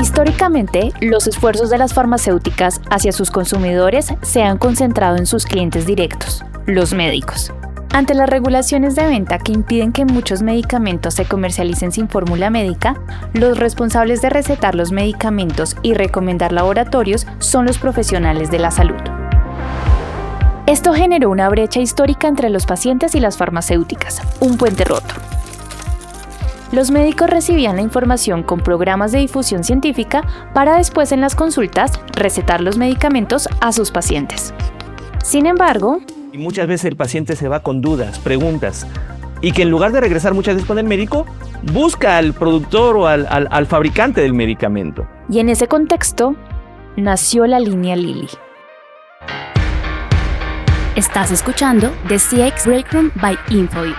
Históricamente, los esfuerzos de las farmacéuticas hacia sus consumidores se han concentrado en sus clientes directos, los médicos. Ante las regulaciones de venta que impiden que muchos medicamentos se comercialicen sin fórmula médica, los responsables de recetar los medicamentos y recomendar laboratorios son los profesionales de la salud. Esto generó una brecha histórica entre los pacientes y las farmacéuticas, un puente roto. Los médicos recibían la información con programas de difusión científica para después en las consultas recetar los medicamentos a sus pacientes. Sin embargo, y muchas veces el paciente se va con dudas, preguntas, y que en lugar de regresar muchas veces con el médico, busca al productor o al fabricante del medicamento. Y en ese contexto, nació la línea Lilly. Estás escuchando The CX Breakroom by InfoBip,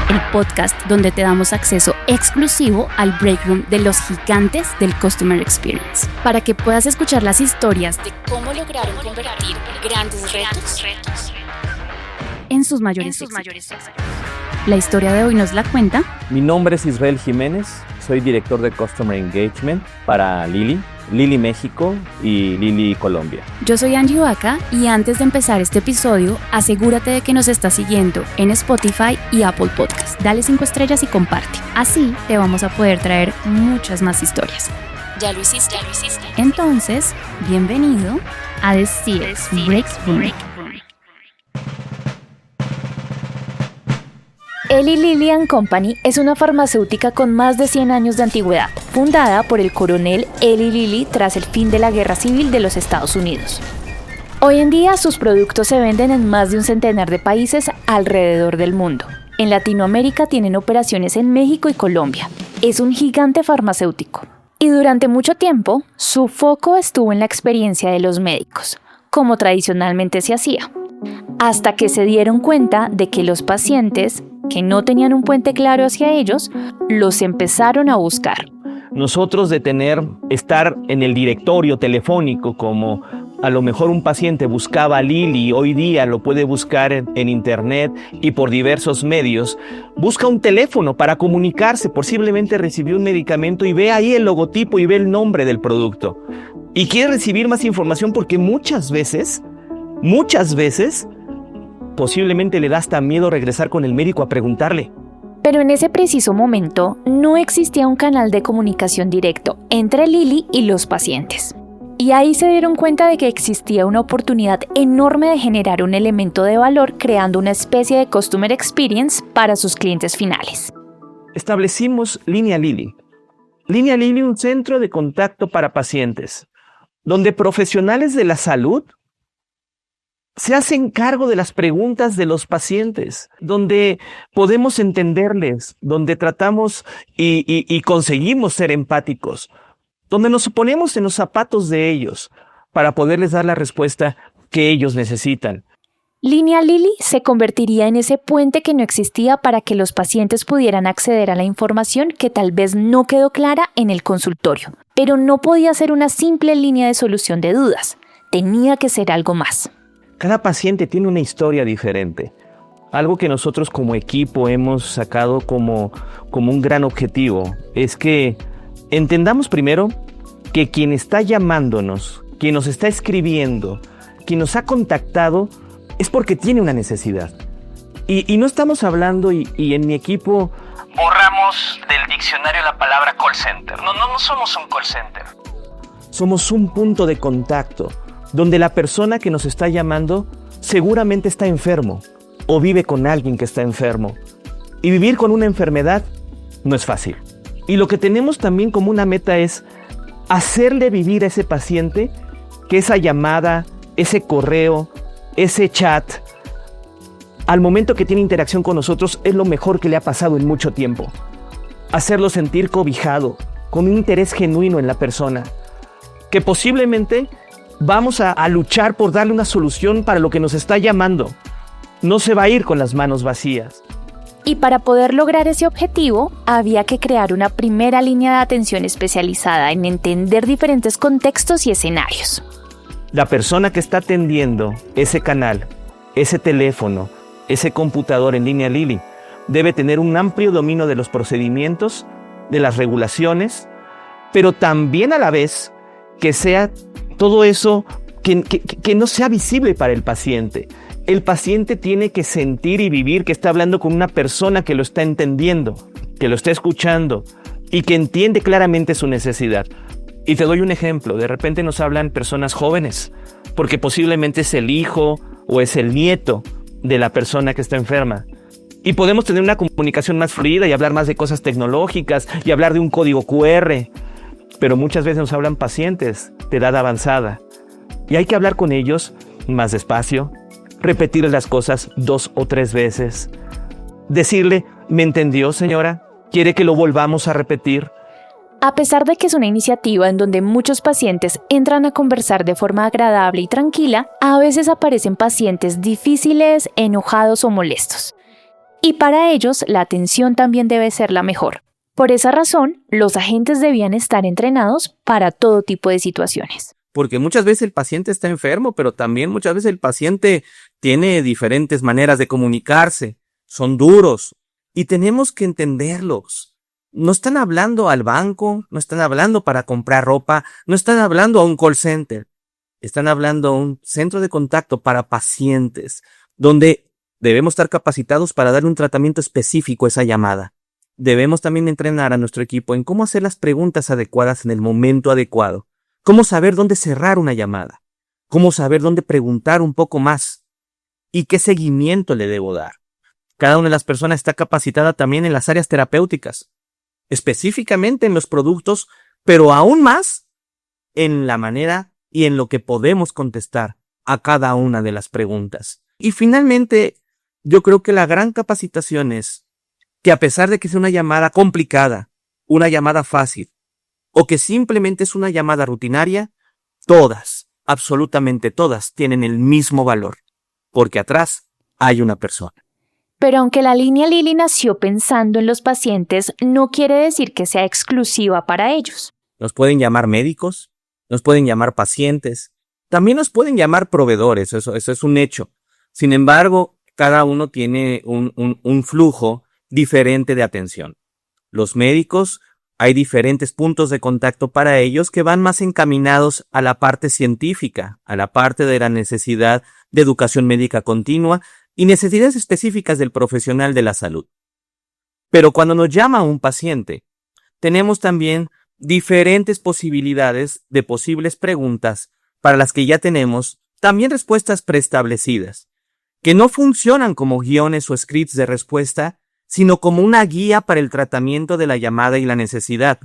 el podcast donde te damos acceso exclusivo al breakroom de los gigantes del Customer Experience, para que puedas escuchar las historias de cómo lograron convertir grandes retos en sus mayores éxitos. La historia de hoy nos la cuenta. Mi nombre es Israel Jiménez, soy director de Customer Engagement para Lilly México y Lilly Colombia. Yo soy Angie Vaca y antes de empezar este episodio, asegúrate de que nos estás siguiendo en Spotify y Apple Podcast. Dale 5 estrellas y comparte. Así te vamos a poder traer muchas más historias. ¿Ya lo hiciste? Entonces, bienvenido a The CX Breakroom. Eli Lilly & Company es una farmacéutica con más de 100 años de antigüedad, fundada por el coronel Eli Lilly tras el fin de la Guerra Civil de los Estados Unidos. Hoy en día sus productos se venden en más de un centenar de países alrededor del mundo. En Latinoamérica tienen operaciones en México y Colombia. Es un gigante farmacéutico. Y durante mucho tiempo, su foco estuvo en la experiencia de los médicos, como tradicionalmente se hacía. Hasta que se dieron cuenta de que los pacientes que no tenían un puente claro hacia ellos, los empezaron a buscar. Nosotros de estar en el directorio telefónico como a lo mejor un paciente buscaba a Lilly, hoy día lo puede buscar en internet y por diversos medios, busca un teléfono para comunicarse, posiblemente recibió un medicamento y ve ahí el logotipo y ve el nombre del producto. Y quiere recibir más información porque muchas veces, posiblemente le da hasta miedo regresar con el médico a preguntarle. Pero en ese preciso momento no existía un canal de comunicación directo entre Lilly y los pacientes. Y ahí se dieron cuenta de que existía una oportunidad enorme de generar un elemento de valor creando una especie de Customer Experience para sus clientes finales. Establecimos Línea Lilly. Línea Lilly, un centro de contacto para pacientes, donde profesionales de la salud se hacen cargo de las preguntas de los pacientes, donde podemos entenderles, donde tratamos y conseguimos ser empáticos, donde nos ponemos en los zapatos de ellos para poderles dar la respuesta que ellos necesitan. Línea Lilly se convertiría en ese puente que no existía para que los pacientes pudieran acceder a la información que tal vez no quedó clara en el consultorio, pero no podía ser una simple línea de solución de dudas, tenía que ser algo más. Cada paciente tiene una historia diferente. Algo que nosotros como equipo hemos sacado como un gran objetivo es que entendamos primero que quien está llamándonos, quien nos está escribiendo, quien nos ha contactado es porque tiene una necesidad. Y no estamos hablando, y en mi equipo borramos del diccionario la palabra call center. No somos un call center. Somos un punto de contacto donde la persona que nos está llamando seguramente está enfermo o vive con alguien que está enfermo. Y vivir con una enfermedad no es fácil. Y lo que tenemos también como una meta es hacerle vivir a ese paciente que esa llamada, ese correo, ese chat, al momento que tiene interacción con nosotros, es lo mejor que le ha pasado en mucho tiempo. Hacerlo sentir cobijado, con un interés genuino en la persona, que posiblemente vamos a luchar por darle una solución para lo que nos está llamando. No se va a ir con las manos vacías. Y para poder lograr ese objetivo, había que crear una primera línea de atención especializada en entender diferentes contextos y escenarios. La persona que está atendiendo ese canal, ese teléfono, ese computador en Línea Lilly, debe tener un amplio dominio de los procedimientos, de las regulaciones, pero también a la vez que sea todo eso que no sea visible para el paciente. El paciente tiene que sentir y vivir que está hablando con una persona que lo está entendiendo, que lo está escuchando y que entiende claramente su necesidad. Y te doy un ejemplo. De repente nos hablan personas jóvenes, porque posiblemente es el hijo o es el nieto de la persona que está enferma. Y podemos tener una comunicación más fluida y hablar más de cosas tecnológicas y hablar de un código QR. Pero muchas veces nos hablan pacientes de edad avanzada. Y hay que hablar con ellos más despacio, repetir las cosas 2 o 3 veces. Decirle, ¿me entendió, señora? ¿Quiere que lo volvamos a repetir? A pesar de que es una iniciativa en donde muchos pacientes entran a conversar de forma agradable y tranquila, a veces aparecen pacientes difíciles, enojados o molestos. Y para ellos, la atención también debe ser la mejor. Por esa razón, los agentes debían estar entrenados para todo tipo de situaciones. Porque muchas veces el paciente está enfermo, pero también muchas veces el paciente tiene diferentes maneras de comunicarse, son duros y tenemos que entenderlos. No están hablando al banco, no están hablando para comprar ropa, no están hablando a un call center, están hablando a un centro de contacto para pacientes, donde debemos estar capacitados para dar un tratamiento específico a esa llamada. Debemos también entrenar a nuestro equipo en cómo hacer las preguntas adecuadas en el momento adecuado. Cómo saber dónde cerrar una llamada, cómo saber dónde preguntar un poco más y qué seguimiento le debo dar. Cada una de las personas está capacitada también en las áreas terapéuticas, específicamente en los productos, pero aún más en la manera y en lo que podemos contestar a cada una de las preguntas. Y finalmente, yo creo que la gran capacitación es que a pesar de que sea una llamada complicada, una llamada fácil, o que simplemente es una llamada rutinaria, todas, absolutamente todas, tienen el mismo valor, porque atrás hay una persona. Pero aunque la línea Lili nació pensando en los pacientes, no quiere decir que sea exclusiva para ellos. Nos pueden llamar médicos, nos pueden llamar pacientes, también nos pueden llamar proveedores, eso es un hecho. Sin embargo, cada uno tiene un flujo diferente de atención. Los médicos, hay diferentes puntos de contacto para ellos que van más encaminados a la parte científica, a la parte de la necesidad de educación médica continua y necesidades específicas del profesional de la salud. Pero cuando nos llama un paciente, tenemos también diferentes posibilidades de posibles preguntas para las que ya tenemos también respuestas preestablecidas, que no funcionan como guiones o scripts de respuesta, sino como una guía para el tratamiento de la llamada y la necesidad.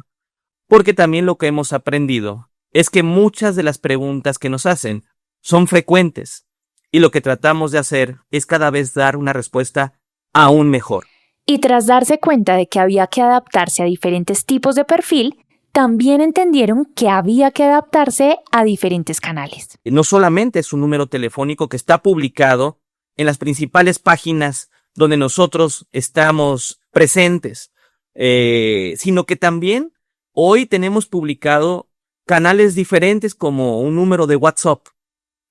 Porque también lo que hemos aprendido es que muchas de las preguntas que nos hacen son frecuentes y lo que tratamos de hacer es cada vez dar una respuesta aún mejor. Y tras darse cuenta de que había que adaptarse a diferentes tipos de perfil, también entendieron que había que adaptarse a diferentes canales. No solamente es un número telefónico que está publicado en las principales páginas donde nosotros estamos presentes, sino que también hoy tenemos publicado canales diferentes como un número de WhatsApp,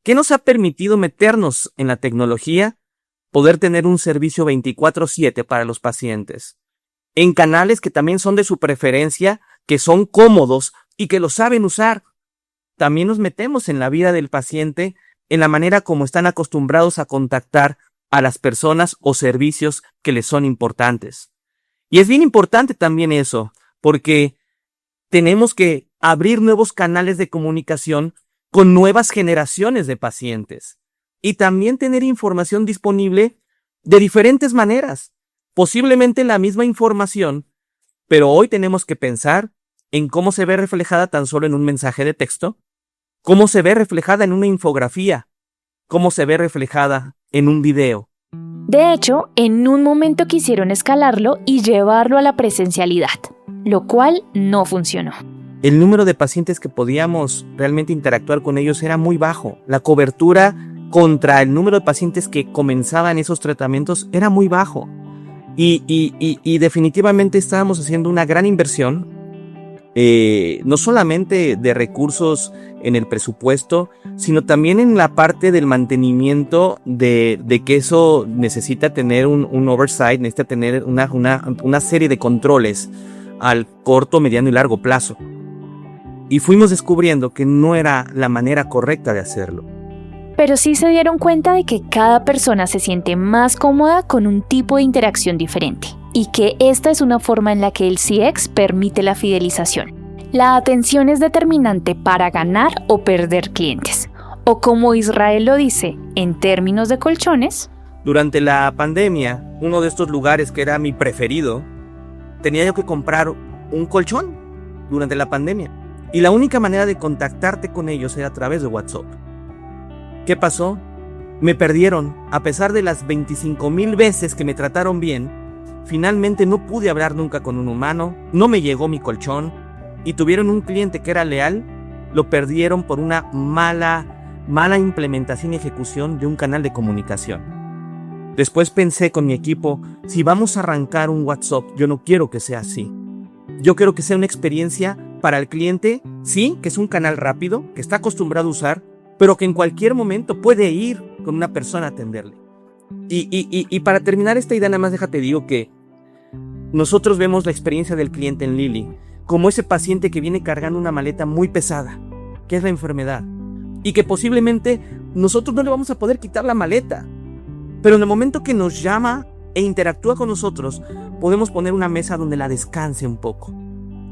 que nos ha permitido meternos en la tecnología, poder tener un servicio 24/7 para los pacientes, en canales que también son de su preferencia, que son cómodos y que lo saben usar. También nos metemos en la vida del paciente, en la manera como están acostumbrados a contactar a las personas o servicios que les son importantes. Y es bien importante también eso, porque tenemos que abrir nuevos canales de comunicación con nuevas generaciones de pacientes y también tener información disponible de diferentes maneras, posiblemente la misma información, pero hoy tenemos que pensar en cómo se ve reflejada tan solo en un mensaje de texto, cómo se ve reflejada en una infografía, cómo se ve reflejada en un video. De hecho, en un momento quisieron escalarlo y llevarlo a la presencialidad, lo cual no funcionó. El número de pacientes que podíamos realmente interactuar con ellos era muy bajo. La cobertura contra el número de pacientes que comenzaban esos tratamientos era muy bajo. Y definitivamente estábamos haciendo una gran inversión, no solamente de recursos en el presupuesto, sino también en la parte del mantenimiento de que eso necesita tener un oversight, necesita tener una serie de controles al corto, mediano y largo plazo. Y fuimos descubriendo que no era la manera correcta de hacerlo. Pero sí se dieron cuenta de que cada persona se siente más cómoda con un tipo de interacción diferente y que esta es una forma en la que el CX permite la fidelización. La atención es determinante para ganar o perder clientes. O como Israel lo dice, en términos de colchones, Durante la pandemia, uno de estos lugares que era mi preferido, tenía yo que comprar un colchón durante la pandemia. Y la única manera de contactarte con ellos era a través de WhatsApp. ¿Qué pasó? Me perdieron. A pesar de las 25,000 veces que me trataron bien, finalmente no pude hablar nunca con un humano, no me llegó mi colchón, y tuvieron un cliente que era leal, lo perdieron por una mala implementación y ejecución de un canal de comunicación. Después pensé con mi equipo, si vamos a arrancar un WhatsApp, yo no quiero que sea así. Yo quiero que sea una experiencia para el cliente, sí, que es un canal rápido, que está acostumbrado a usar, pero que en cualquier momento puede ir con una persona a atenderle. Y para terminar esta idea, nada más déjate digo que nosotros vemos la experiencia del cliente en Lili como ese paciente que viene cargando una maleta muy pesada, que es la enfermedad, y que posiblemente nosotros no le vamos a poder quitar la maleta. Pero en el momento que nos llama e interactúa con nosotros, podemos poner una mesa donde la descanse un poco,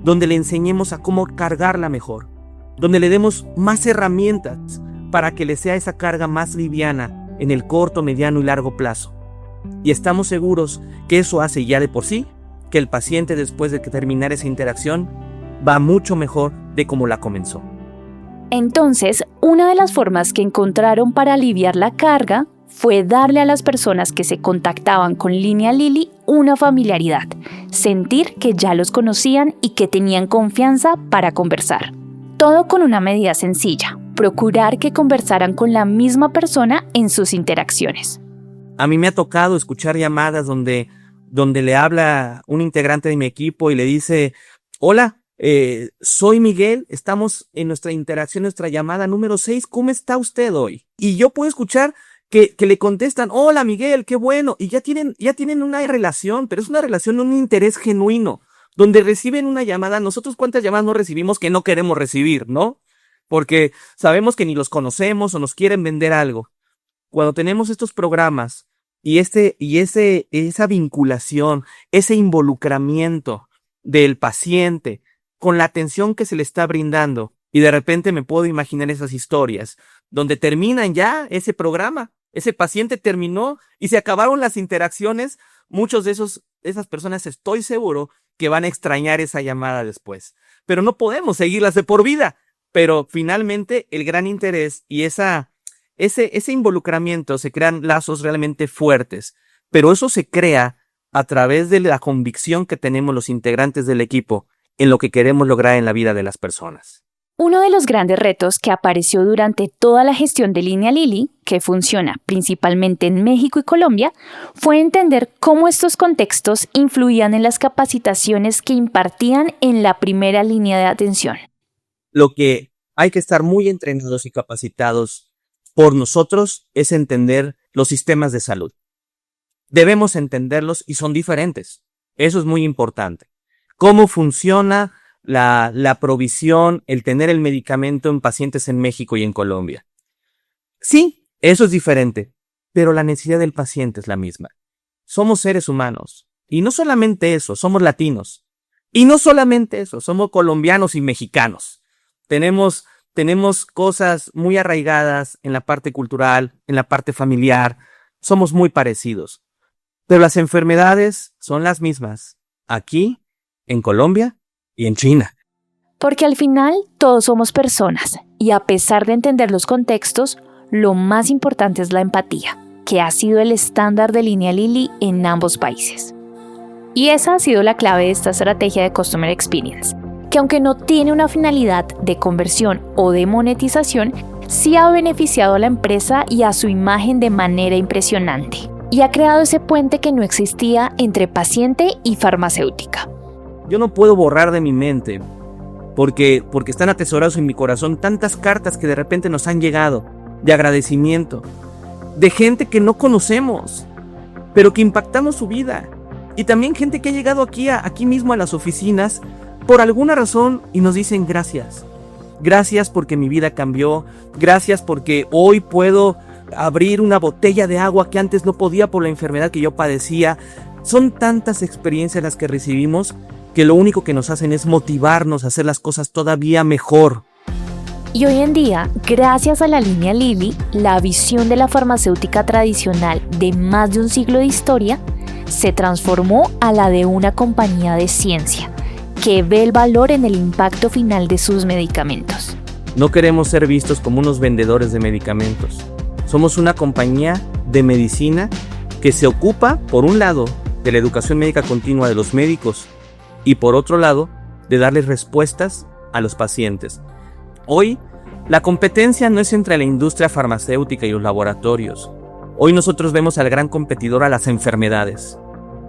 donde le enseñemos a cómo cargarla mejor, donde le demos más herramientas para que le sea esa carga más liviana en el corto, mediano y largo plazo. Y estamos seguros que eso hace ya de por sí que el paciente, después de que terminar esa interacción, va mucho mejor de como la comenzó. Entonces, una de las formas que encontraron para aliviar la carga fue darle a las personas que se contactaban con Línea Lili una familiaridad, sentir que ya los conocían y que tenían confianza para conversar. Todo con una medida sencilla, procurar que conversaran con la misma persona en sus interacciones. A mí me ha tocado escuchar llamadas donde le habla un integrante de mi equipo y le dice, hola, soy Miguel, estamos en nuestra interacción, nuestra llamada número 6, ¿cómo está usted hoy? Y yo puedo escuchar que le contestan, hola Miguel, qué bueno, y ya tienen una relación, pero es una relación, un interés genuino, donde reciben una llamada. Nosotros cuántas llamadas no recibimos que no queremos recibir, ¿no? Porque sabemos que ni los conocemos o nos quieren vender algo. Cuando tenemos estos programas y esa vinculación, ese involucramiento del paciente con la atención que se le está brindando, y de repente me puedo imaginar esas historias donde terminan ya ese programa. Ese paciente terminó y se acabaron las interacciones. Muchos de esas personas estoy seguro que van a extrañar esa llamada después. Pero no podemos seguirlas de por vida. Pero finalmente el gran interés y ese involucramiento, se crean lazos realmente fuertes. Pero eso se crea a través de la convicción que tenemos los integrantes del equipo en lo que queremos lograr en la vida de las personas. Uno de los grandes retos que apareció durante toda la gestión de Línea Lili, que funciona principalmente en México y Colombia, fue entender cómo estos contextos influían en las capacitaciones que impartían en la primera línea de atención. Lo que hay que estar muy entrenados y capacitados por nosotros es entender los sistemas de salud. Debemos entenderlos y son diferentes. Eso es muy importante. ¿Cómo funciona la provisión, el tener el medicamento en pacientes en México y en Colombia? Sí, eso es diferente, pero la necesidad del paciente es la misma. Somos seres humanos. Y no solamente eso, somos latinos. Y no solamente eso, somos colombianos y mexicanos. Tenemos cosas muy arraigadas en la parte cultural, en la parte familiar. Somos muy parecidos. Pero las enfermedades son las mismas aquí, en Colombia y en China. Porque al final todos somos personas y a pesar de entender los contextos, lo más importante es la empatía, que ha sido el estándar de Línea Lili en ambos países. Y esa ha sido la clave de esta estrategia de Customer Experience, que aunque no tiene una finalidad de conversión o de monetización, sí ha beneficiado a la empresa y a su imagen de manera impresionante, y ha creado ese puente que no existía entre paciente y farmacéutica. Yo no puedo borrar de mi mente, porque están atesorados en mi corazón tantas cartas que de repente nos han llegado de agradecimiento, de gente que no conocemos, pero que impactamos su vida, y también gente que ha llegado aquí mismo a las oficinas por alguna razón y nos dicen gracias. Gracias porque mi vida cambió. Gracias porque hoy puedo abrir una botella de agua que antes no podía por la enfermedad que yo padecía. Son tantas experiencias las que recibimos que lo único que nos hacen es motivarnos a hacer las cosas todavía mejor. Y hoy en día, gracias a la línea Lilly, la visión de la farmacéutica tradicional de más de un siglo de historia se transformó a la de una compañía de ciencia que ve el valor en el impacto final de sus medicamentos. No queremos ser vistos como unos vendedores de medicamentos. Somos una compañía de medicina que se ocupa, por un lado, de la educación médica continua de los médicos y por otro lado, de darles respuestas a los pacientes. Hoy, la competencia no es entre la industria farmacéutica y los laboratorios. Hoy nosotros vemos al gran competidor a las enfermedades,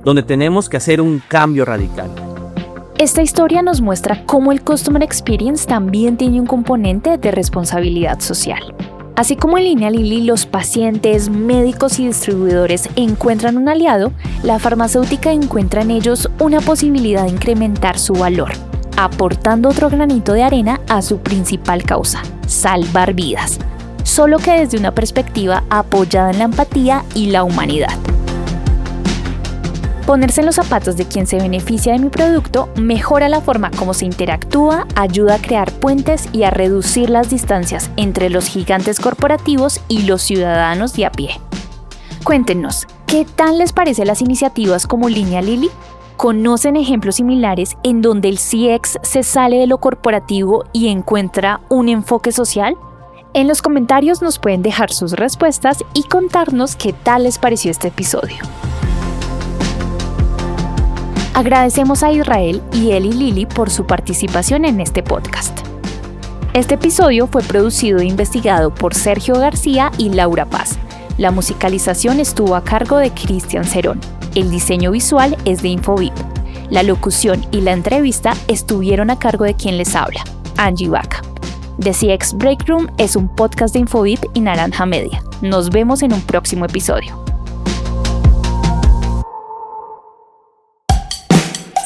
donde tenemos que hacer un cambio radical. Esta historia nos muestra cómo el Customer Experience también tiene un componente de responsabilidad social. Así como en línea Lilly los pacientes, médicos y distribuidores encuentran un aliado, la farmacéutica encuentra en ellos una posibilidad de incrementar su valor, aportando otro granito de arena a su principal causa, salvar vidas, solo que desde una perspectiva apoyada en la empatía y la humanidad. Ponerse en los zapatos de quien se beneficia de mi producto mejora la forma como se interactúa, ayuda a crear puentes y a reducir las distancias entre los gigantes corporativos y los ciudadanos de a pie. Cuéntenos, ¿qué tal les parecen las iniciativas como Línea Lilly? ¿Conocen ejemplos similares en donde el CX se sale de lo corporativo y encuentra un enfoque social? En los comentarios nos pueden dejar sus respuestas y contarnos qué tal les pareció este episodio. Agradecemos a Israel y Eli Lilly por su participación en este podcast. Este episodio fue producido e investigado por Sergio García y Laura Paz. La musicalización estuvo a cargo de Cristian Cerón. El diseño visual es de Infovip. La locución y la entrevista estuvieron a cargo de quien les habla, Angie Vaca. The CX Breakroom es un podcast de Infovip y Naranja Media. Nos vemos en un próximo episodio.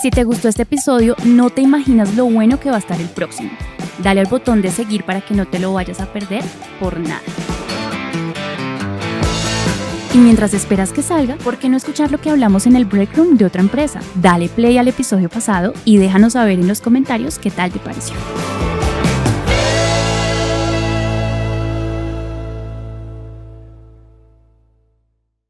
Si te gustó este episodio, no te imaginas lo bueno que va a estar el próximo. Dale al botón de seguir para que no te lo vayas a perder por nada. Y mientras esperas que salga, ¿por qué no escuchar lo que hablamos en el Break Room de otra empresa? Dale play al episodio pasado y déjanos saber en los comentarios qué tal te pareció.